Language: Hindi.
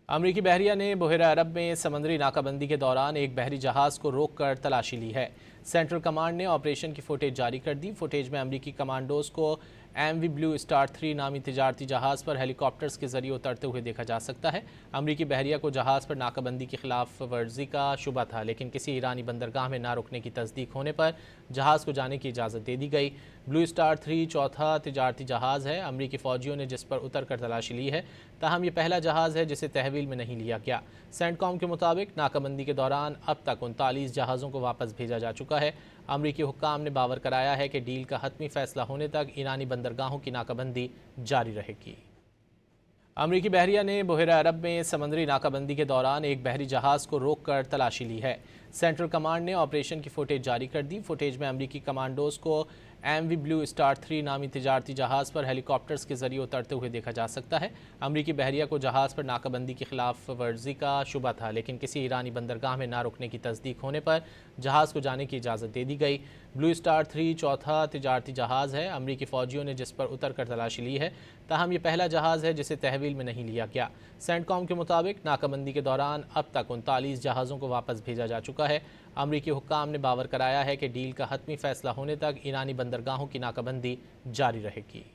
अमरीकी बहरिया ने बहरा अरब में समंदरी नाकाबंदी के दौरान एक बहरी जहाज को रोककर तलाशी ली है। सेंट्रल कमांड ने ऑपरेशन की फुटेज जारी कर दी। फुटेज में अमरीकी कमांडोज को MV ब्लू स्टार 3 नामी तिजारती जहाज़ पर हेलीकॉप्टर्स के जरिए उतरते हुए देखा जा सकता है। अमरीकी बहरिया को जहाज़ पर नाकाबंदी की खिलाफ वर्जी का शुबा था, लेकिन किसी ईरानी बंदरगाह में ना रुकने की तस्दीक होने पर जहाज़ को जाने की इजाज़त दे दी गई। ब्लू स्टार 3 चौथा तिजारती जहाज़ है। अमरीकी फ़ौजियों ने जिस पर उतर कर तलाशी ली है, ताहम ये पहला जहाज़ है जिसे तहवील में नहीं लिया गया। सेंटकॉम के मुताबिक नाकाबंदी के दौरान अब तक 39 जहाज़ों को वापस भेजा जा चुका है। अमरीकी हुक्काम ने बावर कराया है कि डील का हतमी फैसला होने तक ईरानी बंदरगाहों की नाकाबंदी जारी रहेगी। अमरीकी बहरिया ने बहरा अरब में समंदरी नाकाबंदी के दौरान एक बहरी जहाज़ को रोककर तलाशी ली है। सेंट्रल कमांड ने ऑपरेशन की फुटेज जारी कर दी। फुटेज में अमरीकी कमांडोज को MV ब्लू स्टार 3 नामी तिजारती जहाज़ पर हेलीकॉप्टर्स के जरिए उतरते हुए देखा जा सकता है। अमरीकी बहरिया को जहाज़ पर नाकाबंदी की खिलाफ वर्जी का शुबा था, लेकिन किसी ईरानी बंदरगाह में ना रुकने की तस्दीक होने पर जहाज़ को जाने की इजाज़त दे दी गई। ब्लू स्टार 3 चौथा तिजारती जहाज़ है। अमरीकी फ़ौजियों ने जिस पर उतर कर तलाशी ली है, ताहम ये पहला जहाज़ है जिसे तहवील में नहीं लिया गया। सेंटकॉम के मुताबिक नाकाबंदी के दौरान अब तक 39 जहाज़ों को वापस भेजा जा चुका है। अमरीकी हुक्काम ने बावर कराया है कि डील का हतमी फैसला होने तक ईरानी बंदरगाहों की नाकाबंदी जारी रहेगी।